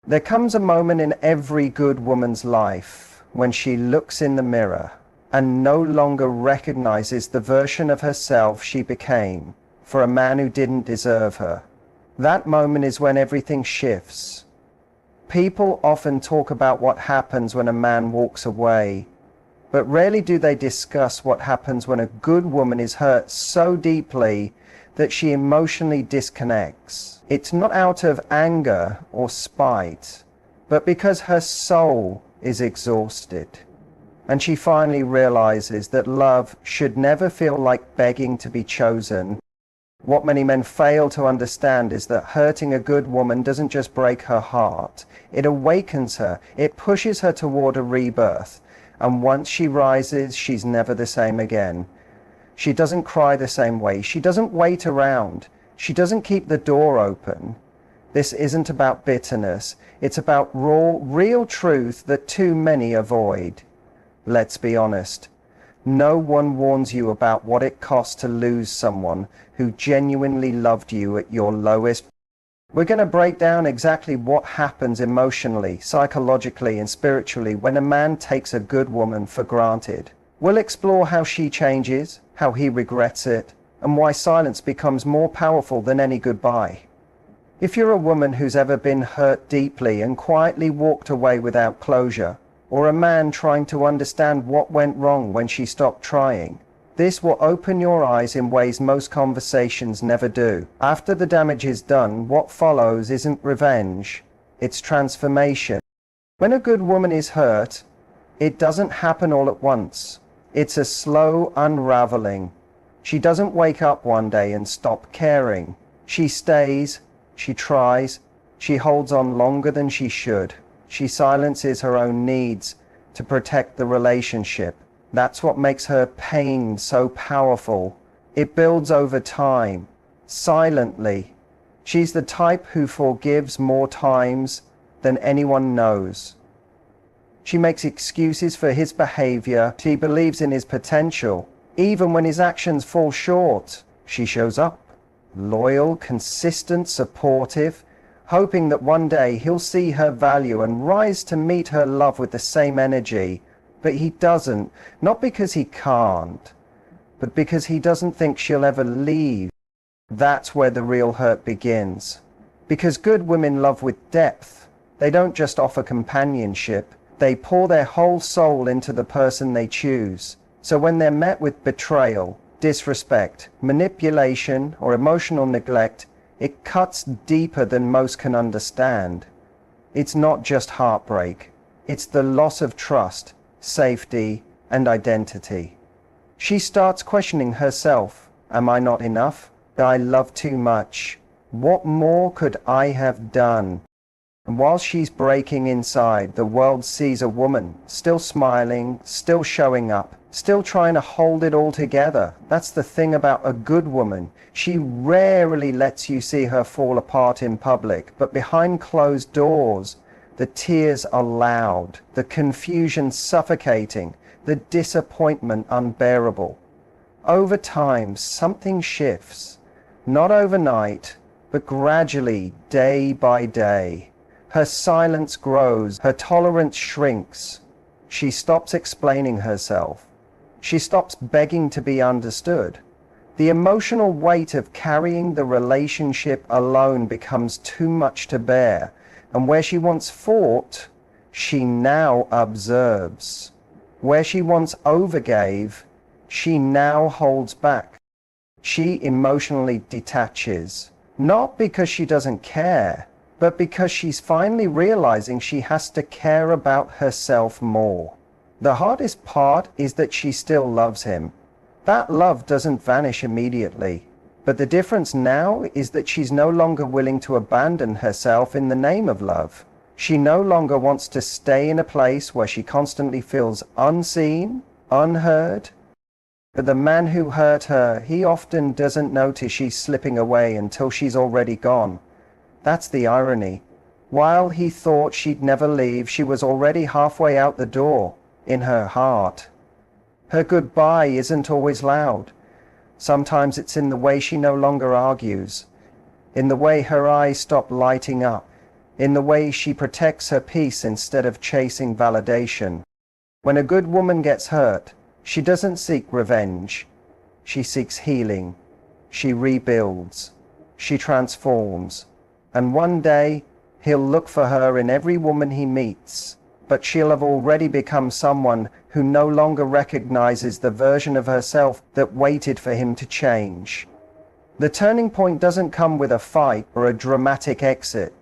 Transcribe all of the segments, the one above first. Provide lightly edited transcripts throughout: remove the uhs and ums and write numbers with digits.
There comes a moment in every good woman's life when she looks in the mirror and no longer recognizes the version of herself she became for a man who didn't deserve her. That moment is when everything shifts. People often talk about what happens when a man walks away, but rarely do they discuss what happens when a good woman is hurt so deeply that she emotionally disconnects. It's not out of anger or spite, but because her soul is exhausted. And she finally realizes that love should never feel like begging to be chosen. What many men fail to understand is that hurting a good woman doesn't just break her heart, it awakens her, it pushes her toward a rebirth. And once she rises, she's never the same again. She doesn't cry the same way. She doesn't wait around. She doesn't keep the door open. This isn't about bitterness. It's about raw, real truth that too many avoid. Let's be honest. No one warns you about what it costs to lose someone who genuinely loved you at your lowest. We're going to break down exactly what happens emotionally, psychologically, and spiritually when a man takes a good woman for granted. We'll explore how she changes, how he regrets it, and why silence becomes more powerful than any goodbye. If you're a woman who's ever been hurt deeply and quietly walked away without closure, or a man trying to understand what went wrong when she stopped trying, this will open your eyes in ways most conversations never do. After the damage is done, what follows isn't revenge, it's transformation. When a good woman is hurt, it doesn't happen all at once. It's a slow unraveling. She doesn't wake up one day and stop caring. She stays, she tries, she holds on longer than she should. She silences her own needs to protect the relationship. That's what makes her pain so powerful. It builds over time, silently. She's the type who forgives more times than anyone knows. She makes excuses for his behavior. She believes in his potential. Even when his actions fall short, she shows up. Loyal, consistent, supportive, hoping that one day he'll see her value and rise to meet her love with the same energy. But he doesn't, not because he can't, but because he doesn't think she'll ever leave. That's where the real hurt begins. Because good women love with depth. They don't just offer companionship. They pour their whole soul into the person they choose. So when they're met with betrayal, disrespect, manipulation, or emotional neglect, it cuts deeper than most can understand. It's not just heartbreak. It's the loss of trust, safety, and identity. She starts questioning herself. Am I not enough? I love too much. What more could I have done? And while she's breaking inside, the world sees a woman still smiling, still showing up, still trying to hold it all together. That's the thing about a good woman. She rarely lets you see her fall apart in public, but behind closed doors, the tears are loud, the confusion suffocating, the disappointment unbearable. Over time, something shifts. Not overnight, but gradually, day by day. Her silence grows, her tolerance shrinks. She stops explaining herself. She stops begging to be understood. The emotional weight of carrying the relationship alone becomes too much to bear, and where she once fought, she now observes. Where she once overgave, she now holds back. She emotionally detaches, not because she doesn't care, but because she's finally realizing she has to care about herself more. The hardest part is that she still loves him. That love doesn't vanish immediately. But the difference now is that she's no longer willing to abandon herself in the name of love. She no longer wants to stay in a place where she constantly feels unseen, unheard. But the man who hurt her, he often doesn't notice she's slipping away until she's already gone. That's the irony. While he thought she'd never leave, she was already halfway out the door, in her heart. Her goodbye isn't always loud. Sometimes it's in the way she no longer argues, in the way her eyes stop lighting up, in the way she protects her peace instead of chasing validation. When a good woman gets hurt, she doesn't seek revenge. She seeks healing. She rebuilds. She transforms. And one day, he'll look for her in every woman he meets, but she'll have already become someone who no longer recognizes the version of herself that waited for him to change. The turning point doesn't come with a fight or a dramatic exit.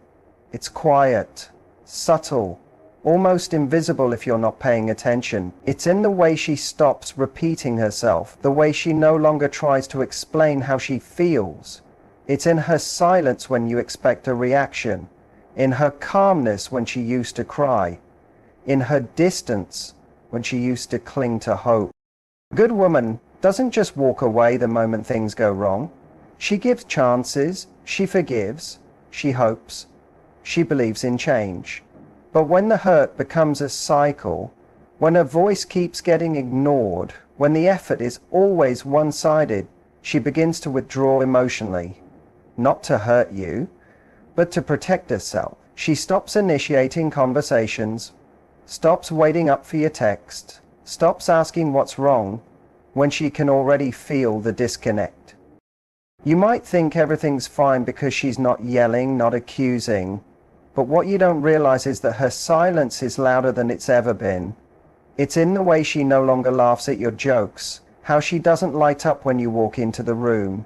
It's quiet, subtle, almost invisible if you're not paying attention. It's in the way she stops repeating herself, the way she no longer tries to explain how she feels. It's in her silence when you expect a reaction, in her calmness when she used to cry, in her distance when she used to cling to hope. A good woman doesn't just walk away the moment things go wrong. She gives chances, she forgives, she hopes, she believes in change. But when the hurt becomes a cycle, when her voice keeps getting ignored, when the effort is always one-sided, she begins to withdraw emotionally. Not to hurt you, but to protect herself. She stops initiating conversations, stops waiting up for your text, stops asking what's wrong when she can already feel the disconnect. You might think everything's fine because she's not yelling, not accusing, but what you don't realize is that her silence is louder than it's ever been. It's in the way she no longer laughs at your jokes, how she doesn't light up when you walk into the room.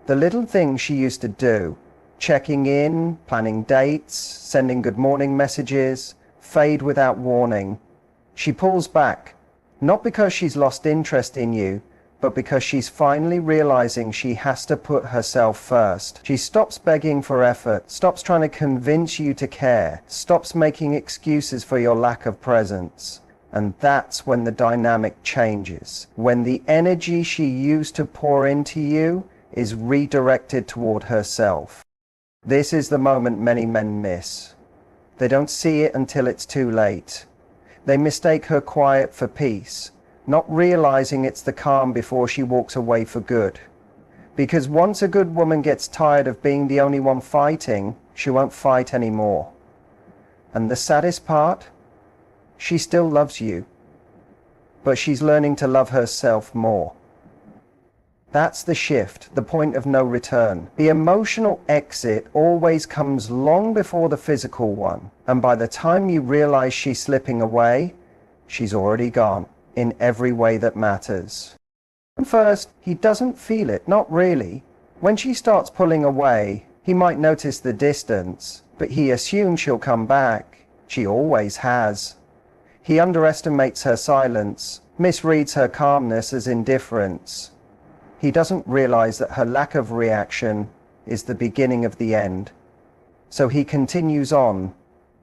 The little things she used to do, checking in, planning dates, sending good morning messages, fade without warning. She pulls back, not because she's lost interest in you, but because she's finally realizing she has to put herself first. She stops begging for effort, stops trying to convince you to care, stops making excuses for your lack of presence. And that's when the dynamic changes, when the energy she used to pour into you is redirected toward herself. This is the moment many men miss. They don't see it until it's too late. They mistake her quiet for peace, not realizing it's the calm before she walks away for good. Because once a good woman gets tired of being the only one fighting, she won't fight anymore. And the saddest part? She still loves you, but she's learning to love herself more. That's the shift, the point of no return. The emotional exit always comes long before the physical one, and by the time you realize she's slipping away, she's already gone, in every way that matters. And first, he doesn't feel it, not really. When she starts pulling away, he might notice the distance, but he assumes she'll come back. She always has. He underestimates her silence, misreads her calmness as indifference. He doesn't realize that her lack of reaction is the beginning of the end. So he continues on,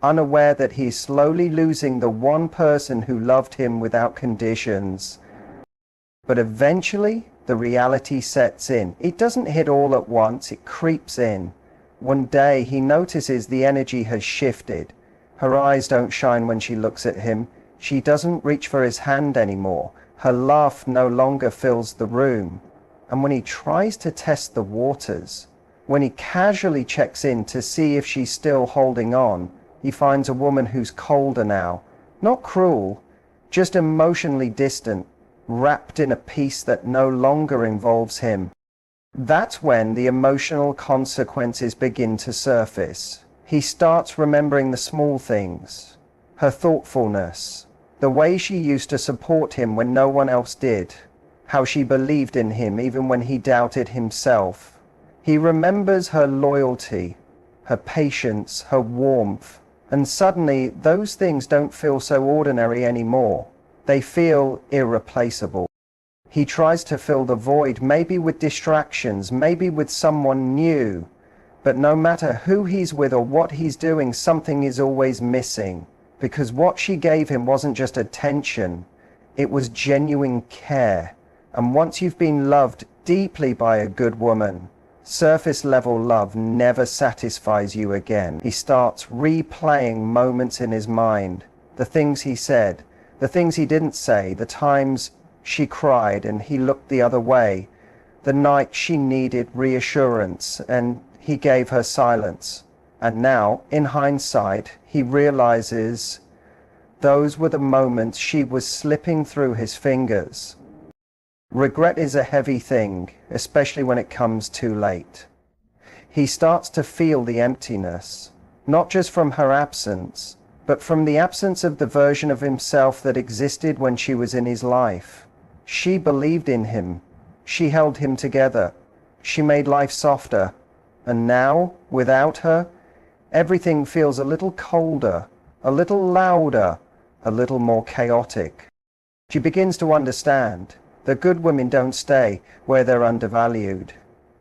unaware that he's slowly losing the one person who loved him without conditions. But eventually, the reality sets in. It doesn't hit all at once, it creeps in. One day, he notices the energy has shifted. Her eyes don't shine when she looks at him. She doesn't reach for his hand anymore. Her laugh no longer fills the room. And when he tries to test the waters, when he casually checks in to see if she's still holding on, he finds a woman who's colder now, not cruel, just emotionally distant, wrapped in a peace that no longer involves him. That's when the emotional consequences begin to surface. He starts remembering the small things, her thoughtfulness, the way she used to support him when no one else did, how she believed in him even when he doubted himself. He remembers her loyalty, her patience, her warmth, and suddenly those things don't feel so ordinary anymore. They feel irreplaceable. He tries to fill the void, maybe with distractions, maybe with someone new, but no matter who he's with or what he's doing, something is always missing, because what she gave him wasn't just attention, it was genuine care. And once you've been loved deeply by a good woman, surface level love never satisfies you again. He starts replaying moments in his mind, the things he said, the things he didn't say, the times she cried and he looked the other way, the night she needed reassurance and he gave her silence. And now, in hindsight, he realizes those were the moments she was slipping through his fingers. Regret is a heavy thing, especially when it comes too late. He starts to feel the emptiness, not just from her absence, but from the absence of the version of himself that existed when she was in his life. She believed in him. She held him together. She made life softer. And now, without her, everything feels a little colder, a little louder, a little more chaotic. She begins to understand that good women don't stay where they're undervalued,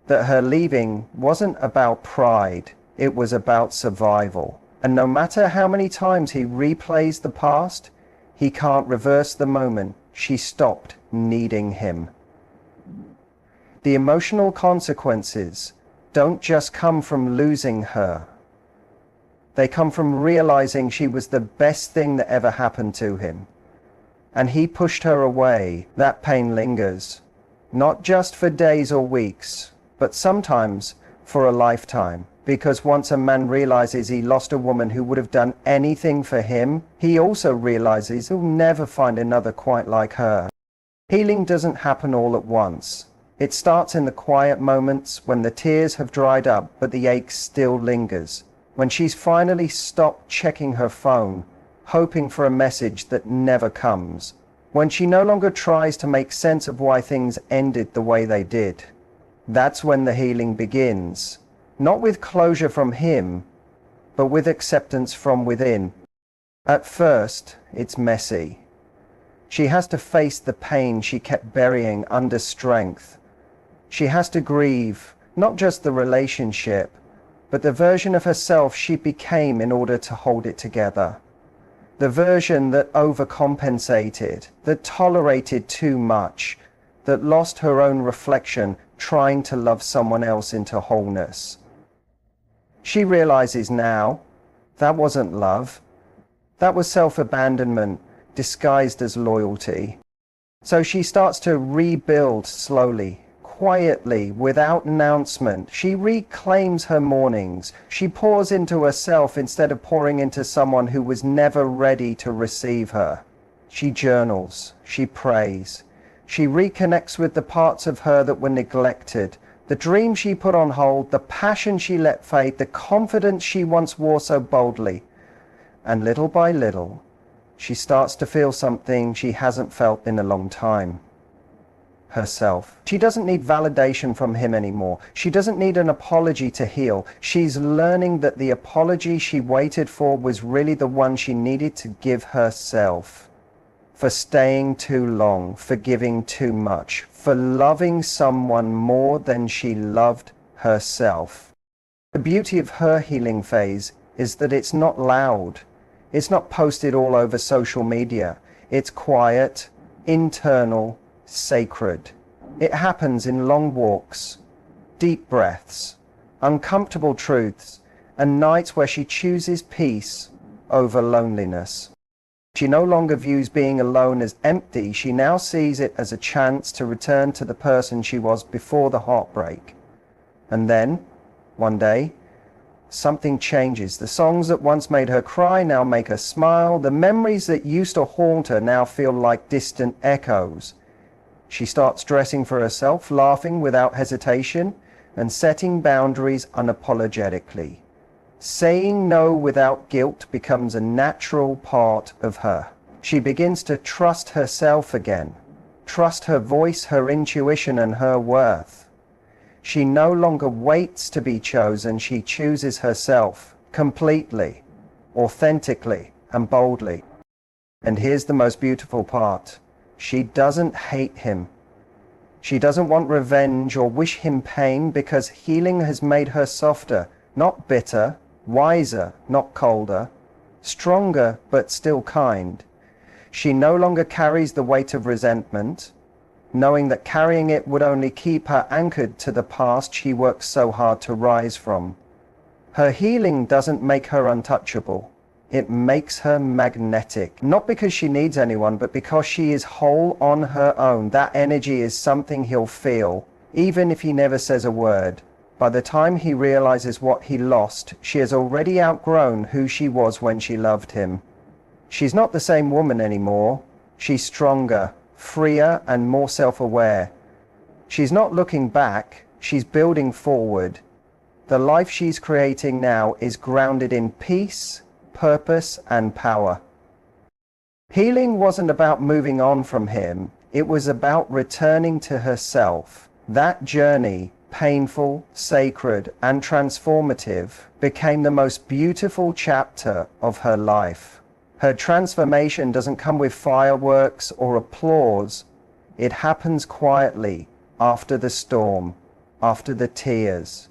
that her leaving wasn't about pride, it was about survival. And no matter how many times he replays the past, he can't reverse the moment she stopped needing him. The emotional consequences don't just come from losing her. They come from realizing she was the best thing that ever happened to him. And he pushed her away. That pain lingers, not just for days or weeks, but sometimes for a lifetime. Because once a man realizes he lost a woman who would have done anything for him, he also realizes he'll never find another quite like her. Healing doesn't happen all at once. It starts in the quiet moments when the tears have dried up, but the ache still lingers. When she's finally stopped checking her phone, hoping for a message that never comes. When she no longer tries to make sense of why things ended the way they did. That's when the healing begins. Not with closure from him, but with acceptance from within. At first, it's messy. She has to face the pain she kept burying under strength. She has to grieve, not just the relationship, but the version of herself she became in order to hold it together. The version that overcompensated, that tolerated too much, that lost her own reflection trying to love someone else into wholeness. She realizes now that wasn't love. That was self-abandonment disguised as loyalty. So she starts to rebuild slowly, quietly, without announcement. She reclaims her mornings. She pours into herself instead of pouring into someone who was never ready to receive her. She journals. She prays. She reconnects with the parts of her that were neglected, the dreams she put on hold, the passion she let fade, the confidence she once wore so boldly. And little by little, she starts to feel something she hasn't felt in a long time. Herself. She doesn't need validation from him anymore. She doesn't need an apology to heal. She's learning that the apology she waited for was really the one she needed to give herself. For staying too long, for giving too much, for loving someone more than she loved herself. The beauty of her healing phase is that it's not loud. It's not posted all over social media. It's quiet, internal, sacred. It happens in long walks, deep breaths, uncomfortable truths, and nights where she chooses peace over loneliness. She no longer views being alone as empty. She now sees it as a chance to return to the person she was before the heartbreak. And then, one day, something changes. The songs that once made her cry now make her smile. The memories that used to haunt her now feel like distant echoes. She starts dressing for herself, laughing without hesitation, and setting boundaries unapologetically. Saying no without guilt becomes a natural part of her. She begins to trust herself again, trust her voice, her intuition, and her worth. She no longer waits to be chosen. She chooses herself completely, authentically, and boldly. And here's the most beautiful part. She doesn't hate him. She doesn't want revenge or wish him pain, because healing has made her softer, not bitter, wiser, not colder, stronger, but still kind. She no longer carries the weight of resentment, knowing that carrying it would only keep her anchored to the past she worked so hard to rise from. Her healing doesn't make her untouchable. It makes her magnetic, not because she needs anyone, but because she is whole on her own. That energy is something he'll feel, even if he never says a word. By the time he realizes what he lost, she has already outgrown who she was when she loved him. She's not the same woman anymore. She's stronger, freer, and more self-aware. She's not looking back, she's building forward. The life she's creating now is grounded in peace, purpose, and power. Healing wasn't about moving on from him, it was about returning to herself. That journey, painful, sacred, and transformative, became the most beautiful chapter of her life. Her transformation doesn't come with fireworks or applause. It happens quietly, after the storm, after the tears.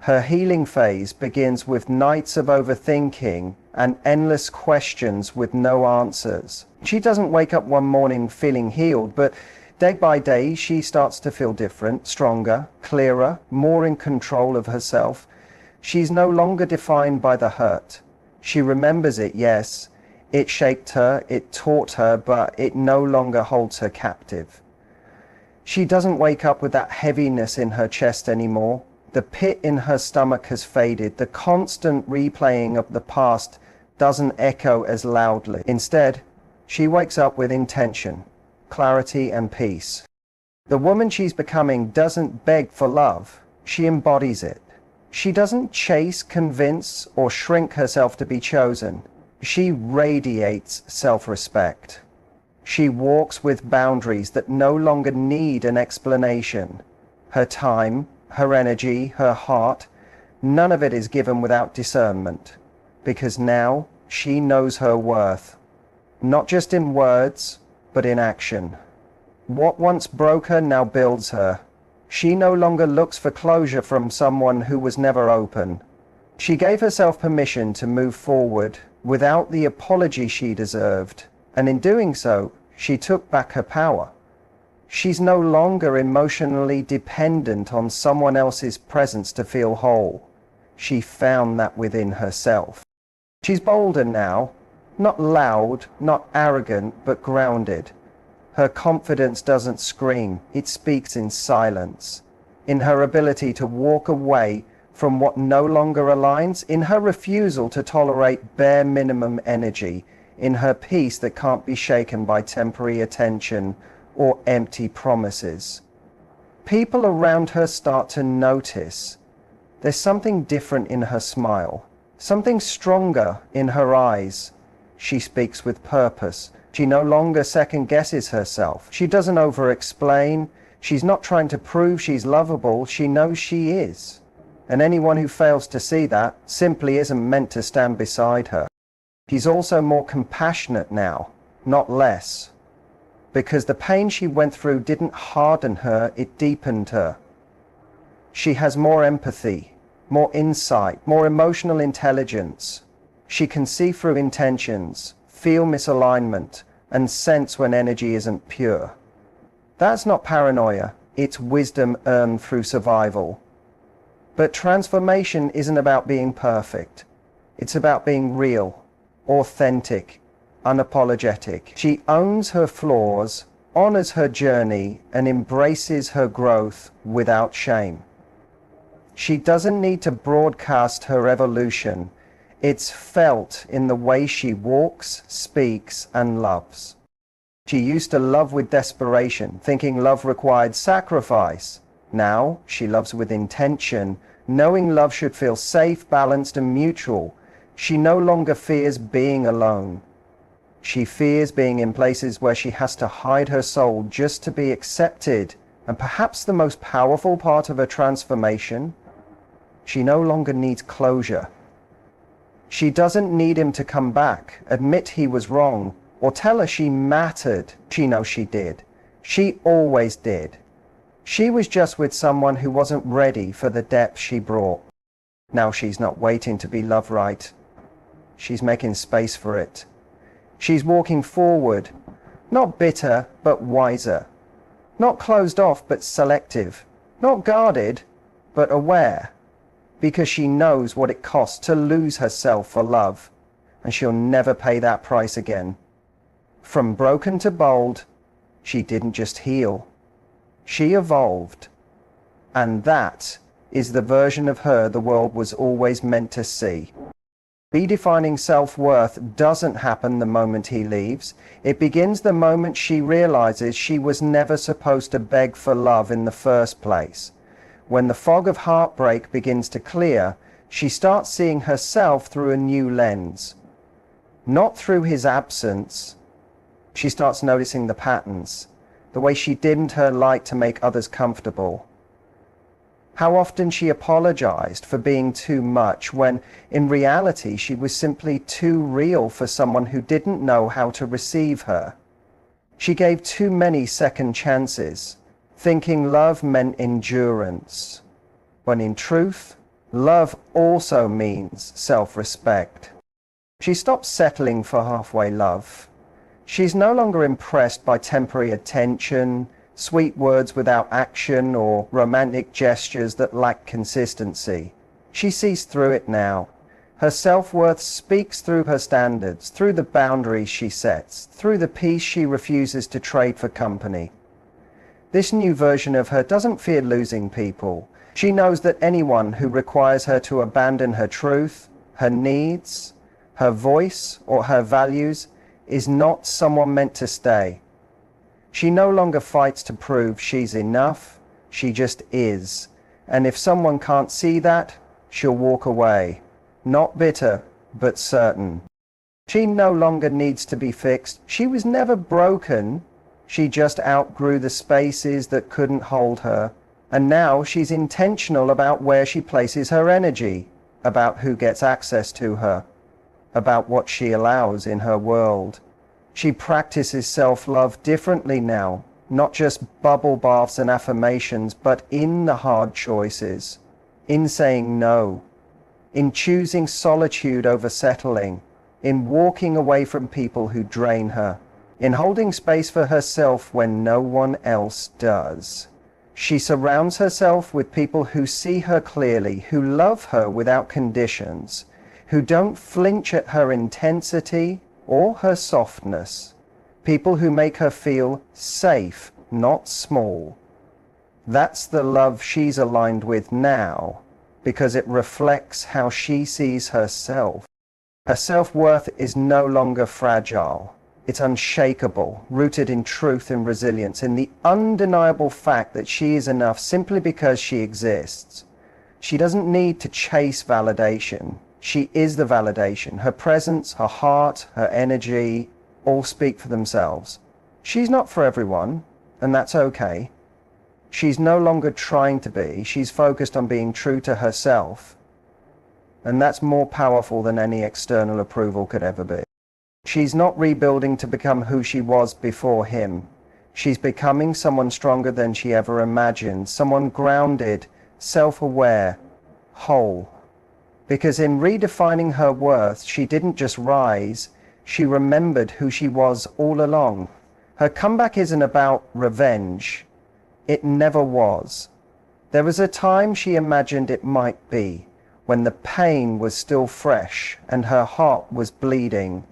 Her healing phase begins with nights of overthinking and endless questions with no answers. She doesn't wake up one morning feeling healed, but day by day she starts to feel different, stronger, clearer, more in control of herself. She's no longer defined by the hurt. She remembers it, yes. It shaped her, it taught her, but it no longer holds her captive. She doesn't wake up with that heaviness in her chest anymore. The pit in her stomach has faded. The constant replaying of the past doesn't echo as loudly. Instead, she wakes up with intention, clarity, and peace. The woman she's becoming doesn't beg for love. She embodies it. She doesn't chase, convince, or shrink herself to be chosen. She radiates self-respect. She walks with boundaries that no longer need an explanation. Her time, her energy, her heart, none of it is given without discernment, because now she knows her worth, not just in words, but in action. What once broke her now builds her. She no longer looks for closure from someone who was never open. She gave herself permission to move forward without the apology she deserved, and in doing so, she took back her power. She's no longer emotionally dependent on someone else's presence to feel whole. She found that within herself. She's bolder now, not loud, not arrogant, but grounded. Her confidence doesn't scream, it speaks in silence. In her ability to walk away from what no longer aligns, in her refusal to tolerate bare minimum energy, in her peace that can't be shaken by temporary attention or empty promises. People around her start to notice. There's something different in her smile, something stronger in her eyes. She speaks with purpose. She no longer second guesses herself. She doesn't over-explain. She's not trying to prove she's lovable. She knows she is. And anyone who fails to see that simply isn't meant to stand beside her. She's also more compassionate now, not less. Because the pain she went through didn't harden her, it deepened her. She has more empathy, more insight, more emotional intelligence. She can see through intentions, feel misalignment, and sense when energy isn't pure. That's not paranoia, it's wisdom earned through survival. But transformation isn't about being perfect. It's about being real, authentic, unapologetic. She owns her flaws, honors her journey, and embraces her growth without shame. She doesn't need to broadcast her evolution. It's felt in the way she walks, speaks, and loves. She used to love with desperation, thinking love required sacrifice. Now she loves with intention, knowing love should feel safe, balanced, and mutual. She no longer fears being alone. She fears being in places where she has to hide her soul just to be accepted. And perhaps the most powerful part of her transformation, she no longer needs closure. She doesn't need him to come back, admit he was wrong, or tell her she mattered. She knows she did. She always did. She was just with someone who wasn't ready for the depth she brought. Now she's not waiting to be loved right. She's making space for it. She's walking forward, not bitter, but wiser. Not closed off, but selective. Not guarded, but aware. Because she knows what it costs to lose herself for love, and she'll never pay that price again. From broken to bold, she didn't just heal. She evolved. And that is the version of her the world was always meant to see. Redefining self-worth doesn't happen the moment he leaves. It begins the moment she realizes she was never supposed to beg for love in the first place. When the fog of heartbreak begins to clear, she starts seeing herself through a new lens. Not through his absence. She starts noticing the patterns, the way she dimmed her light to make others comfortable. How often she apologized for being too much when, in reality, she was simply too real for someone who didn't know how to receive her. She gave too many second chances, thinking love meant endurance, when in truth, love also means self-respect. She stopped settling for halfway love. She's no longer impressed by temporary attention, sweet words without action, or romantic gestures that lack consistency. She sees through it now. Her self-worth speaks through her standards, through the boundaries she sets, through the peace she refuses to trade for company. This new version of her doesn't fear losing people. She knows that anyone who requires her to abandon her truth, her needs, her voice, or her values is not someone meant to stay. She no longer fights to prove she's enough, she just is. And if someone can't see that, she'll walk away. Not bitter, but certain. She no longer needs to be fixed. She was never broken. She just outgrew the spaces that couldn't hold her. And now she's intentional about where she places her energy, about who gets access to her, about what she allows in her world. She practices self-love differently now, not just bubble baths and affirmations, but in the hard choices, in saying no, in choosing solitude over settling, in walking away from people who drain her, in holding space for herself when no one else does. She surrounds herself with people who see her clearly, who love her without conditions, who don't flinch at her intensity or her softness, people who make her feel safe, not small. That's the love she's aligned with now, because it reflects how she sees herself. Her self-worth is no longer fragile. It's unshakable, rooted in truth and resilience, in the undeniable fact that she is enough simply because she exists. She doesn't need to chase validation. She is the validation. Her presence, her heart, her energy, all speak for themselves. She's not for everyone, and that's okay. She's no longer trying to be. She's focused on being true to herself. And that's more powerful than any external approval could ever be. She's not rebuilding to become who she was before him. She's becoming someone stronger than she ever imagined, someone grounded, self-aware, whole. Because in redefining her worth, she didn't just rise, she remembered who she was all along. Her comeback isn't about revenge. It never was. There was a time she imagined it might be, when the pain was still fresh and her heart was bleeding.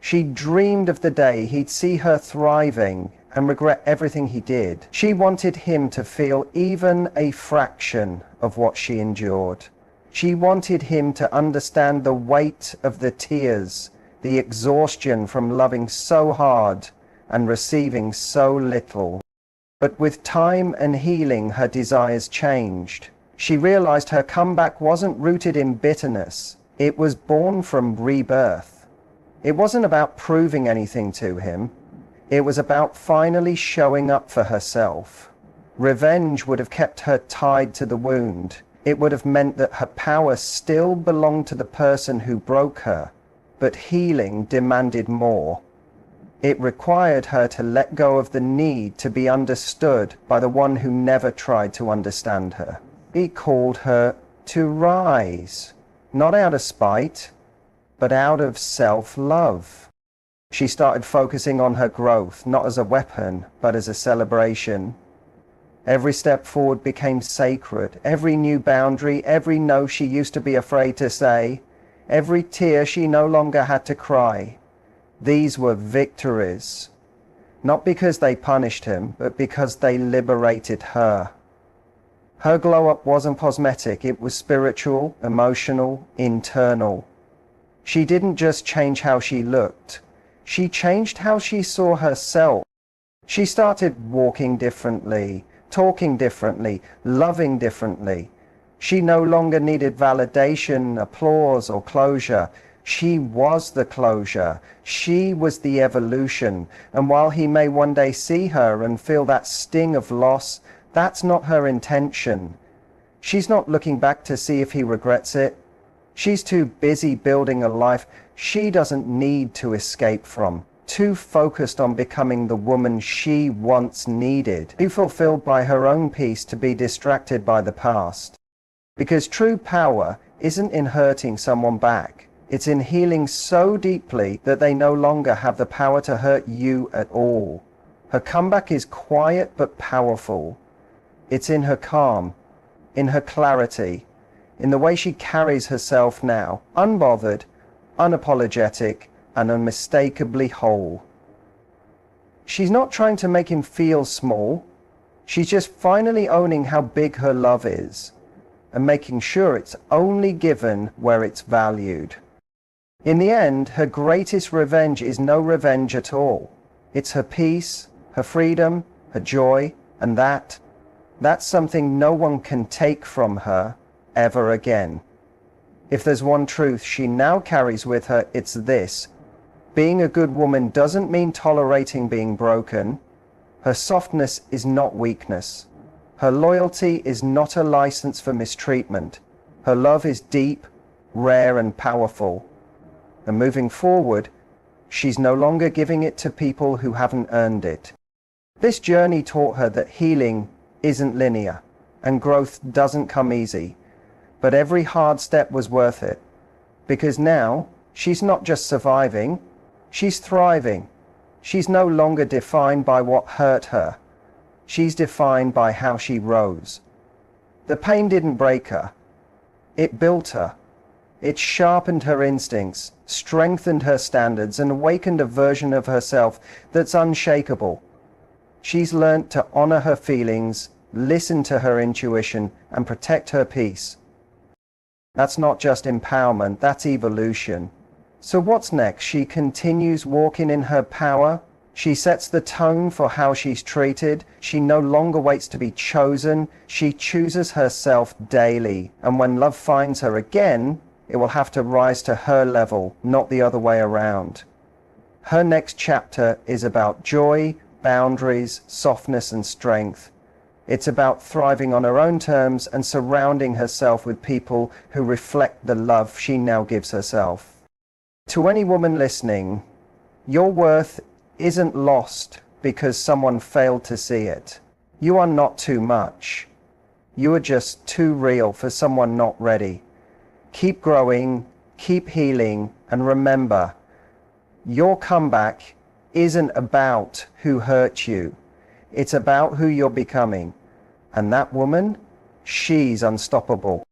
She dreamed of the day he'd see her thriving and regret everything he did. She wanted him to feel even a fraction of what she endured. She wanted him to understand the weight of the tears, the exhaustion from loving so hard and receiving so little. But with time and healing, her desires changed. She realized her comeback wasn't rooted in bitterness. It was born from rebirth. It wasn't about proving anything to him. It was about finally showing up for herself. Revenge would have kept her tied to the wound. It would have meant that her power still belonged to the person who broke her, but healing demanded more. It required her to let go of the need to be understood by the one who never tried to understand her. He called her to rise, not out of spite, but out of self-love. She started focusing on her growth, not as a weapon, but as a celebration. Every step forward became sacred. Every new boundary, every no she used to be afraid to say, every tear she no longer had to cry. These were victories. Not because they punished him, but because they liberated her. Her glow up wasn't cosmetic, it was spiritual, emotional, internal. She didn't just change how she looked, she changed how she saw herself. She started walking differently, talking differently, loving differently. She no longer needed validation, applause, or closure. She was the closure. She was the evolution. And while he may one day see her and feel that sting of loss, that's not her intention. She's not looking back to see if he regrets it. She's too busy building a life she doesn't need to escape from, too focused on becoming the woman she once needed, too fulfilled by her own peace to be distracted by the past. Because true power isn't in hurting someone back. It's in healing so deeply that they no longer have the power to hurt you at all. Her comeback is quiet but powerful. It's in her calm, in her clarity, in the way she carries herself now, unbothered, unapologetic, and unmistakably whole. She's not trying to make him feel small. She's just finally owning how big her love is and making sure it's only given where it's valued. In the end, her greatest revenge is no revenge at all. It's her peace, her freedom, her joy, and that's something no one can take from her ever again. If there's one truth she now carries with her, it's this: being a good woman doesn't mean tolerating being broken. Her softness is not weakness. Her loyalty is not a license for mistreatment. Her love is deep, rare, and powerful. And moving forward, she's no longer giving it to people who haven't earned it. This journey taught her that healing isn't linear, and growth doesn't come easy. But every hard step was worth it, because now she's not just surviving, she's thriving. She's no longer defined by what hurt her. She's defined by how she rose. The pain didn't break her. It built her. It sharpened her instincts, strengthened her standards, and awakened a version of herself that's unshakable. She's learnt to honor her feelings, listen to her intuition, and protect her peace. That's not just empowerment, that's evolution. So what's next? She continues walking in her power. She sets the tone for how she's treated. She no longer waits to be chosen. She chooses herself daily. And when love finds her again, it will have to rise to her level, not the other way around. Her next chapter is about joy, boundaries, softness, and strength. It's about thriving on her own terms and surrounding herself with people who reflect the love she now gives herself. To any woman listening, your worth isn't lost because someone failed to see it. You are not too much. You are just too real for someone not ready. Keep growing, keep healing, and remember, your comeback isn't about who hurt you. It's about who you're becoming. And that woman, she's unstoppable.